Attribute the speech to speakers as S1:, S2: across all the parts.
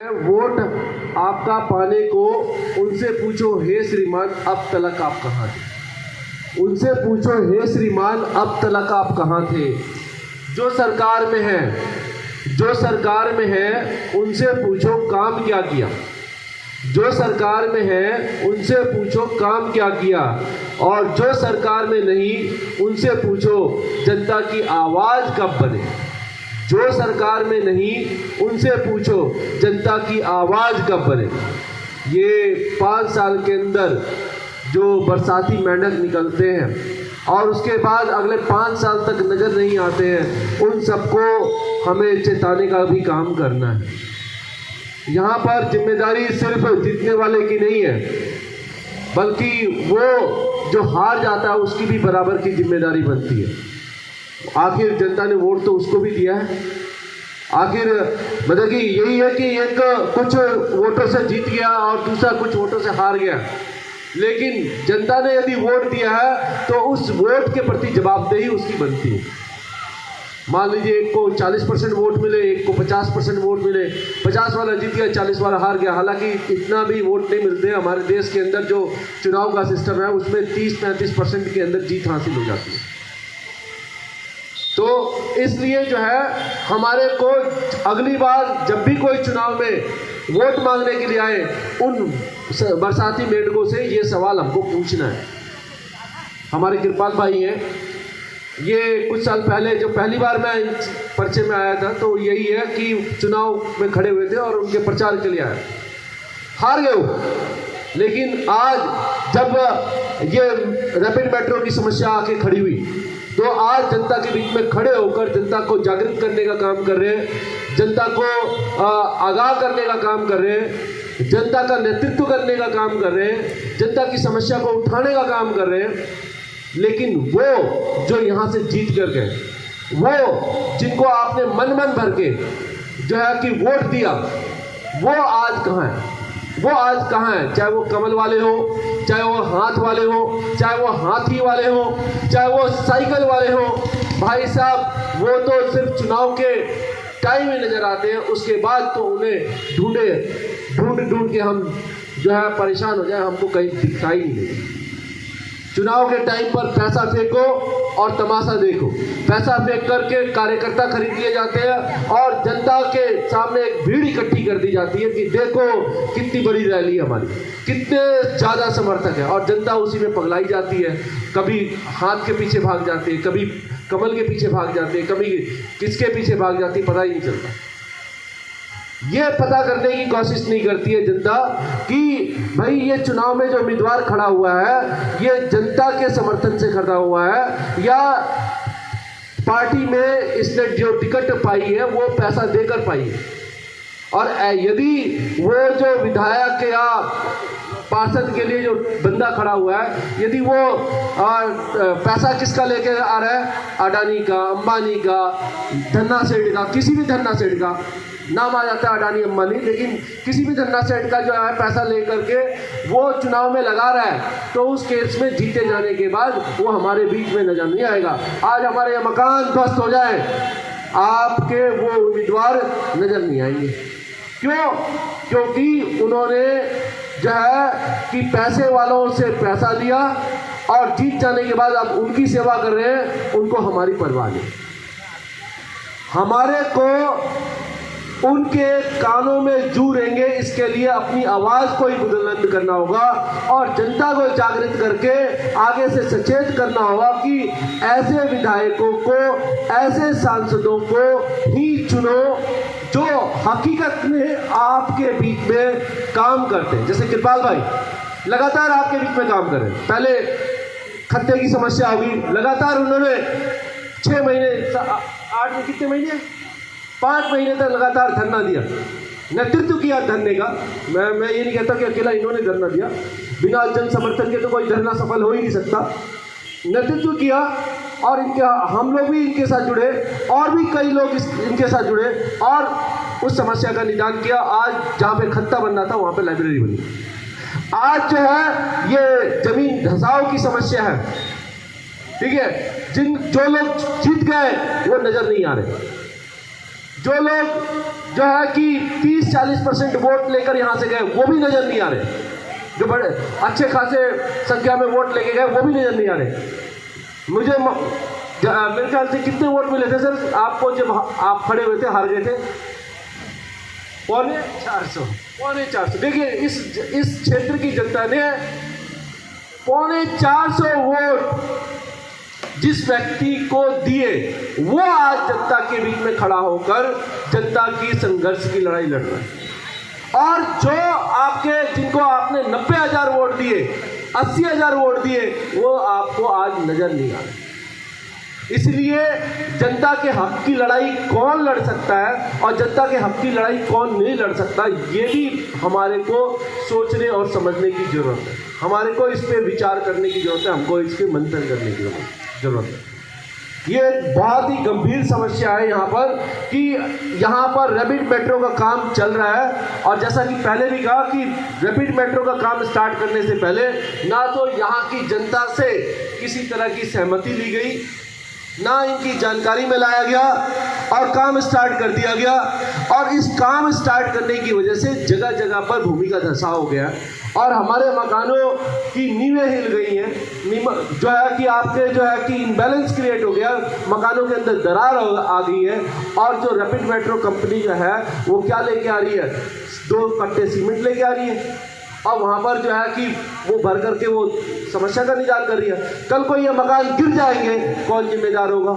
S1: Vote आपका पाने को उनसे पूछो, हे श्रीमान अब तलक आप कहाँ थे। उनसे पूछो, हे श्रीमान अब तलक आप कहाँ थे। जो सरकार में है, जो सरकार में है उनसे पूछो काम क्या किया। जो सरकार में है उनसे पूछो काम क्या किया। और जो सरकार में नहीं उनसे पूछो जनता की आवाज़ कब बने। जो सरकार में नहीं उनसे पूछो जनता की आवाज़ कब बने। ये 5 साल के अंदर जो बरसाती मेंढक निकलते हैं और उसके बाद अगले 5 साल तक नज़र नहीं आते हैं, उन सबको हमें चेताने का भी काम करना है। यहाँ पर जिम्मेदारी सिर्फ जीतने वाले की नहीं है, बल्कि वो जो हार जाता है उसकी भी बराबर की जिम्मेदारी बनती है। आखिर जनता ने वोट तो उसको भी दिया है। आखिर मतलब कि यही है कि एक कुछ वोटों से जीत गया और दूसरा कुछ वोटों से हार गया, लेकिन जनता ने यदि वोट दिया है तो उस वोट के प्रति जवाबदेही उसकी बनती है। मान लीजिए एक को 40% वोट मिले, एक को 50% वोट मिले, 50 वाला जीत गया, 40 वाला हार गया। हालांकि इतना भी वोट नहीं मिलते हैं। हमारे देश के अंदर जो चुनाव का सिस्टम है उसमें 30-35% के अंदर जीत हासिल हो जाती है। तो इसलिए जो है हमारे को अगली बार जब भी कोई चुनाव में वोट मांगने के लिए आए, उन बरसाती मेंढकों से ये सवाल हमको पूछना है। हमारे कृपाल भाई हैं, ये कुछ साल पहले जो पहली बार मैं पर्चे में आया था तो यही है कि चुनाव में खड़े हुए थे और उनके प्रचार के लिए आए, हार गए वो। लेकिन आज जब ये रैपिड मेट्रो की समस्या आके खड़ी हुई तो आज जनता के बीच में खड़े होकर जनता को जागृत करने का काम कर रहे हैं, जनता को आगाह करने का काम कर रहे हैं, जनता का नेतृत्व करने का काम कर रहे हैं, जनता की समस्या को उठाने का काम कर रहे हैं। लेकिन वो जो यहाँ से जीत कर गए, वो जिनको आपने मन भर के जो है कि वोट दिया, वो आज कहाँ है? वो आज कहाँ है? चाहे वो कमल वाले हो, चाहे वो हाथ वाले हो, चाहे वो हाथी वाले हो, चाहे वो साइकिल वाले हो, भाई साहब वो तो सिर्फ चुनाव के टाइम में नजर आते हैं। उसके बाद तो उन्हें ढूंढ के हम जो है परेशान हो जाए, हमको कहीं दिखाई नहीं देती। चुनाव के टाइम पर पैसा फेंको और तमाशा देखो। पैसा फेंक करके कार्यकर्ता खरीद लिए जाते हैं और जनता के सामने एक भीड़ इकट्ठी कर दी जाती है कि देखो कितनी बड़ी रैली है हमारी, कितने ज़्यादा समर्थक है, और जनता उसी में पगलाई जाती है। कभी हाथ के पीछे भाग जाती है, कभी कमल के पीछे भाग जाते हैं, कभी किसके पीछे भाग जाती है, पता ही नहीं चलता। ये पता करने की कोशिश नहीं करती है जनता कि भाई ये चुनाव में जो उम्मीदवार खड़ा हुआ है ये जनता के समर्थन से खड़ा हुआ है या पार्टी में इसने जो टिकट पाई है वो पैसा देकर पाई है। और यदि वो जो विधायक या पार्षद के लिए जो बंदा खड़ा हुआ है, यदि वो पैसा किसका लेके आ रहा है, अडानी का, अंबानी का, धन्ना सेठ का, किसी भी धन्ना सेठ का नाम आ जाता है अडानी अंबानी, लेकिन किसी भी धन्ना सेठ का जो है पैसा लेकर के वो चुनाव में लगा रहा है, तो उस केस में जीते जाने के बाद वो हमारे बीच में नजर नहीं आएगा। आज हमारे यहाँ मकान ध्वस्त हो जाए, आपके वो उम्मीदवार नजर नहीं आएंगे। क्यों? क्योंकि उन्होंने जो है कि पैसे वालों से पैसा लिया और जीत जाने के बाद अब उनकी सेवा कर रहे हैं, उनको हमारी परवाह नहीं। हमारे को उनके कानों में जू रहेंगे, इसके लिए अपनी आवाज़ को ही बुलंद करना होगा और जनता को जागृत करके आगे से सचेत करना होगा कि ऐसे विधायकों को, ऐसे सांसदों को ही चुनो जो हकीकत में आपके बीच में काम करते हैं। जैसे कृपाल भाई लगातार आपके बीच में काम कर रहे हैं। पहले खत्ते की समस्या होगी, लगातार उन्होंने 6 महीने, 8 में कितने महीने, 5 महीने तक लगातार धरना दिया, नेतृत्व किया धरने का। मैं ये नहीं कहता कि अकेला इन्होंने धरना दिया, बिना जन समर्थन के तो कोई धरना सफल हो ही नहीं सकता। नेतृत्व किया और हम लोग भी इनके साथ जुड़े और भी कई लोग इनके साथ जुड़े और उस समस्या का निदान किया। आज जहाँ पे खत्ता बनना था वहाँ पे लाइब्रेरी बनी। आज जो है ये जमीन धसाव की समस्या है, ठीक है, जो लोग जीत गए वो नजर नहीं आ रहे। जो लोग जो है कि 30-40% वोट लेकर यहाँ से गए वो भी नजर नहीं आ रहे, जो बड़े अच्छे खासे संख्या में वोट लेके गए वो भी नजर नहीं आ रहे। मुझे मेरे ख्याल से कितने वोट मिले थे सर आपको जब आप खड़े हुए थे, हार गए थे? 450। देखिए इस क्षेत्र की जनता ने 450 वोट जिस व्यक्ति को दिए, वो आज जनता के बीच में खड़ा होकर जनता की संघर्ष की लड़ाई लड़ रहा है। और जो आपके जिनको आपने 90,000 वोट दिए, 80,000 वोट दिए, वो आपको आज नजर नहीं आ रहे। इसलिए जनता के हक की लड़ाई कौन लड़ सकता है और जनता के हक की लड़ाई कौन नहीं लड़ सकता, ये भी हमारे को सोचने और समझने की जरूरत है। हमारे को इस पर विचार करने की जरूरत है, हमको इस पर मंथन करने की जरूरत है। ये बहुत ही गंभीर समस्या है यहाँ पर कि यहाँ पर रैपिड मेट्रो का काम चल रहा है, और जैसा कि पहले भी कहा कि रैपिड मेट्रो का काम स्टार्ट करने से पहले ना तो यहाँ की जनता से किसी तरह की सहमति ली गई, ना इनकी जानकारी में लाया गया और काम स्टार्ट कर दिया गया। और इस काम स्टार्ट करने की वजह से जगह जगह पर भूमि का धंसाव हो गया और हमारे मकानों की नींवें हिल गई हैं, जो है कि आपके जो है कि इम्बैलेंस क्रिएट हो गया, मकानों के अंदर दरार आ गई है। और जो रैपिड मेट्रो कंपनी जो है वो क्या लेके आ रही है, 2 कट्टे सीमेंट लेके आ रही है और वहाँ पर जो है कि वो भर करके वो समस्या का निदान कर रही है। कल को ये मकान गिर जाएंगे, कौन जिम्मेदार होगा?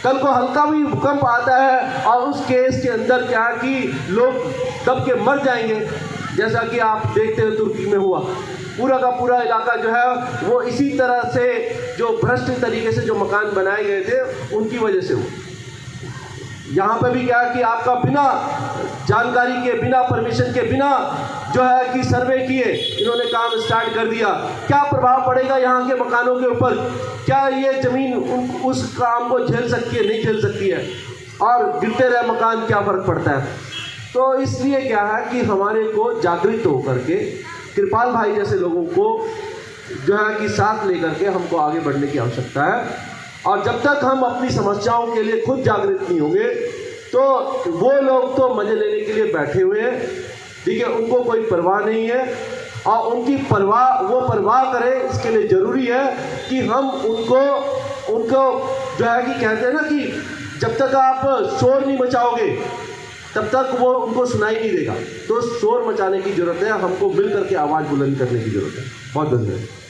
S1: कल को हल्का भी भूकंप आता है और उस केस के अंदर क्या है कि लोग दब के मर जाएंगे, जैसा कि आप देखते हो तुर्की में हुआ। पूरा का पूरा इलाका जो है वो इसी तरह से जो भ्रष्ट तरीके से जो मकान बनाए गए थे उनकी वजह से हुआ। यहाँ पे भी क्या है कि आपका बिना जानकारी के, बिना परमिशन के, बिना जो है कि सर्वे किए इन्होंने काम स्टार्ट कर दिया। क्या प्रभाव पड़ेगा यहाँ के मकानों के ऊपर? क्या ये ज़मीन उस काम को झेल सकती है? नहीं झेल सकती है। और गिरते रहे मकान, क्या फ़र्क पड़ता है? तो इसलिए क्या है कि हमारे को जागृत होकर के कृपाल भाई जैसे लोगों को जो है कि साथ लेकर के हमको आगे बढ़ने की आवश्यकता है। और जब तक हम अपनी समस्याओं के लिए खुद जागृत नहीं होंगे तो वो लोग तो मजे लेने के लिए बैठे हुए हैं, ठीक है, उनको कोई परवाह नहीं है। और उनकी परवाह करें, इसके लिए ज़रूरी है कि हम उनको जो है कि कहते हैं ना कि जब तक आप शोर नहीं मचाओगे तब तक वो उनको सुनाई नहीं देगा। तो शोर मचाने की ज़रूरत है, हमको मिल करके आवाज़ बुलंद करने की ज़रूरत है। बहुत धन्यवाद।